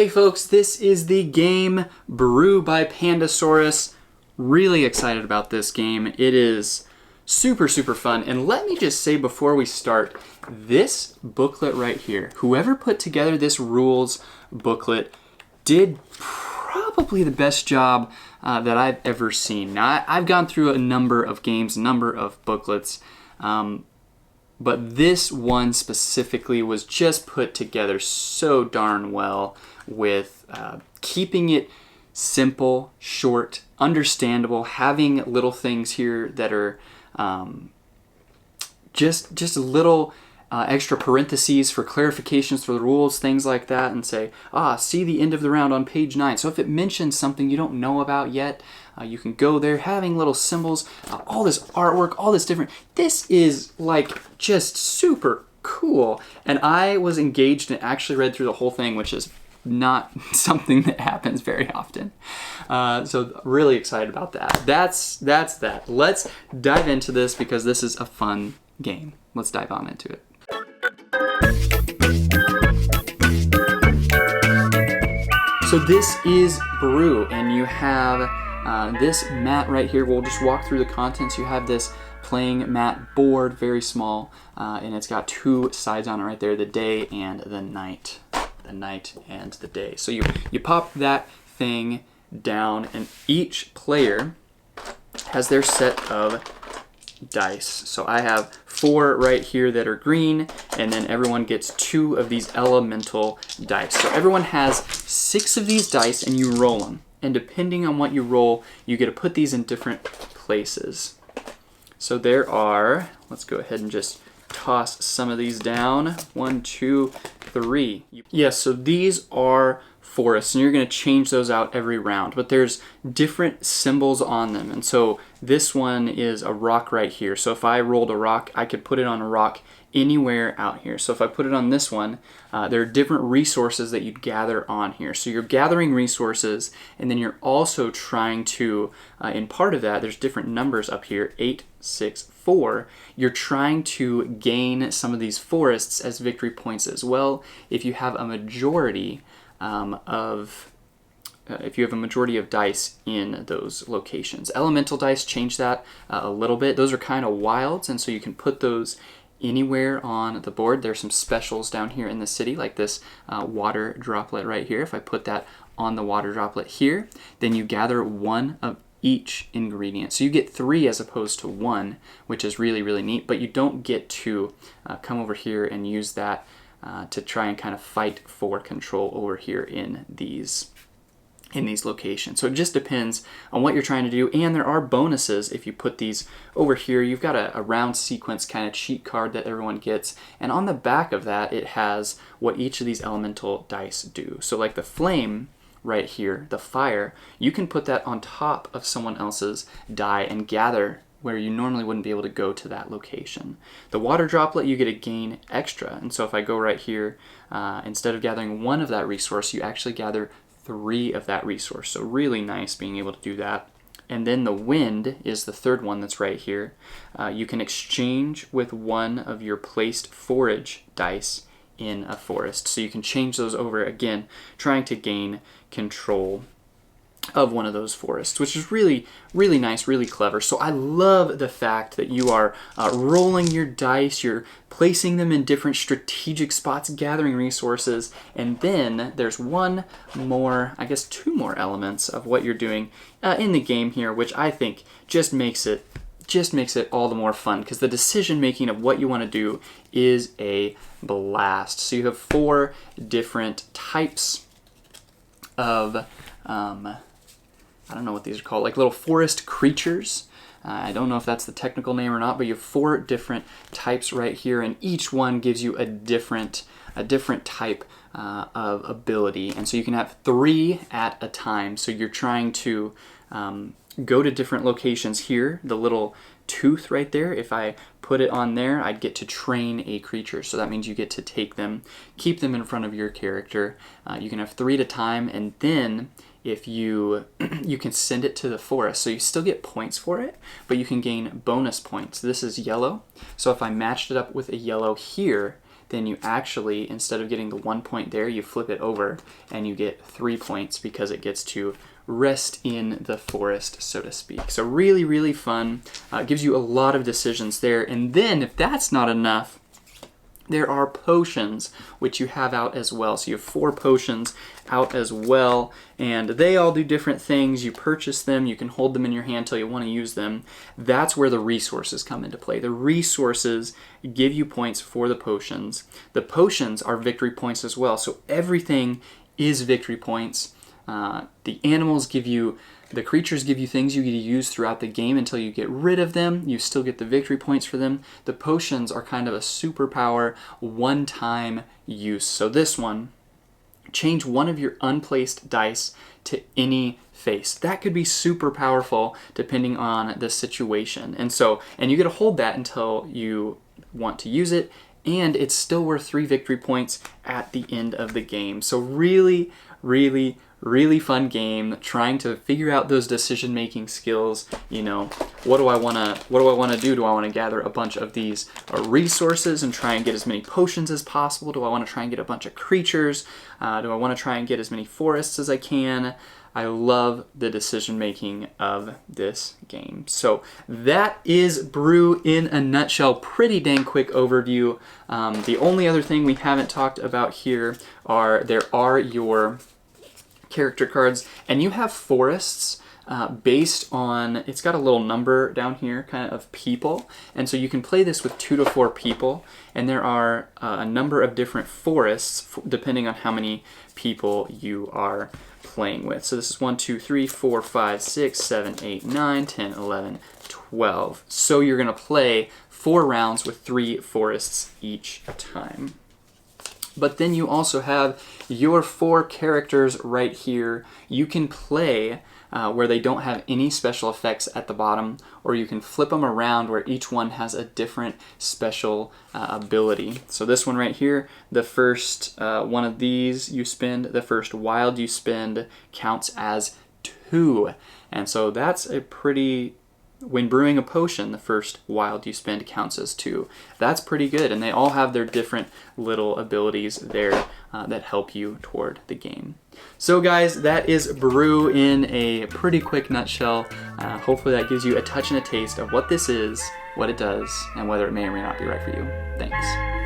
Hey folks, this is the game Brew by Pandasaurus. Really excited about this game. It is super fun. And let me just say before we start, this booklet right here, whoever put together this rules booklet did probably the best job that I've ever seen. Now, I've gone through a number of games, a number of booklets, but this one specifically was just put together so darn well with keeping it simple, short, understandable, having little things here that are just little extra parentheses for clarifications for the rules, things like that, and say, see the end of the round on page 9. So if it mentions something you don't know about yet, you can go there, having little symbols, all this artwork, all this different. This is like just super cool. And I was engaged and actually read through the whole thing, which is not something that happens very often. So really excited about that. That's that. Let's dive into this because this is a fun game. Let's dive on into it. So this is Brew, and you have this mat right here. We'll just walk through the contents. You have this playing mat board, very small, and it's got two sides on it right there, the day and the night. The night and the day. So you pop that thing down, and each player has their set of dice. So I have 4 right here that are green, and then everyone gets 2 of these elemental dice. So everyone has 6 of these dice, and you roll them. And depending on what you roll, you get to put these in different places. So there are, let's go ahead and just toss some of these down. 1, 2, 3. Yes, so these are forests, and you're going to change those out every round, but there's different symbols on them. And so this one is a rock right here. So if I rolled a rock, I could put it on a rock anywhere out here. So if I put it on this one, there are different resources that you'd gather on here. So you're gathering resources, and then you're also trying to, in part of that, there's different numbers up here, 8, 6, 4. You're trying to gain some of these forests as victory points as well. If you have a majority of dice in those locations. Elemental dice change that a little bit. Those are kind of wilds, and so you can put those anywhere on the board. There's some specials down here in the city, like this water droplet right here. If I put that on the water droplet here, then you gather 1 of each ingredient. So you get 3 as opposed to 1, which is really neat, but you don't get to come over here and use that to try and kind of fight for control over here in these locations. So it just depends on what you're trying to do, and there are bonuses if you put these over here. You've got a round sequence kind of cheat card that everyone gets, and on the back of that it has what each of these elemental dice do. So like the flame right here, the fire, you can put that on top of someone else's die and gather where you normally wouldn't be able to go to that location. The water droplet, you get to gain extra, and so if I go right here, instead of gathering 1 of that resource, you actually gather 3 of that resource. So really nice being able to do that. And then the wind is the third one that's right here. You can exchange with 1 of your placed forage dice in a forest. So you can change those over again, trying to gain control of one of those forests, which is really nice, really clever. So I love the fact that you are rolling your dice, you're placing them in different strategic spots, gathering resources, and then there's 1 more, I guess 2 more elements of what you're doing in the game here, which I think just makes it all the more fun, because the decision making of what you want to do is a blast. So you have 4 different types of I don't know what these are called, like little forest creatures. I don't know if that's the technical name or not, but you have 4 different types right here, and each one gives you a different type of ability. And so you can have 3 at a time. So you're trying to go to different locations here. The little tooth right there, if I put it on there, I'd get to train a creature. So that means you get to take them, keep them in front of your character. You can have 3 at a time, and then if you can send it to the forest. So you still get points for it, but you can gain bonus points. This is yellow. So if I matched it up with a yellow here, then you actually, instead of getting the 1 point there, you flip it over and you get 3 points because it gets to rest in the forest, so to speak. So really, really fun. Gives you a lot of decisions there. And then if that's not enough, there are potions which you have out as well. So you have 4 potions out as well, and they all do different things. You purchase them, you can hold them in your hand till you want to use them. That's where the resources come into play. The resources give you points for the potions. The potions are victory points as well. So everything is victory points. The animals give you, the creatures give you things you get to use throughout the game until you get rid of them. You still get the victory points for them. The potions are kind of a superpower, one-time use. So this one, change one of your unplaced dice to any face. That could be super powerful depending on the situation. And you get to hold that until you want to use it, and it's still worth 3 victory points at the end of the game. So really, really, really fun game, trying to figure out those decision-making skills. You know, what do I want to do? Do I want to gather a bunch of these resources and try and get as many potions as possible? Do I want to try and get a bunch of creatures? Do I want to try and get as many forests as I can? I love the decision-making of this game. So that is Brew in a nutshell. Pretty dang quick overview. The only other thing we haven't talked about here there are your character cards, and you have forests based on, it's got a little number down here kind of people, and so you can play this with 2 to 4 people, and there are a number of different forests depending on how many people you are playing with. So this is 1, 2, 3, 4, 5, 6, 7, 8, 9, 10, 11, 12. So you're going to play 4 rounds with 3 forests each time. But then you also have your 4 characters right here. You can play where they don't have any special effects at the bottom, or you can flip them around where each one has a different special ability. So this one right here, the first one of these you spend, the first wild you spend counts as 2. And so that's a pretty... When brewing a potion, the first wild you spend counts as 2. That's pretty good, and they all have their different little abilities there that help you toward the game. So guys, that is Brew in a pretty quick nutshell. Hopefully that gives you a touch and a taste of what this is, what it does, and whether it may or may not be right for you. Thanks.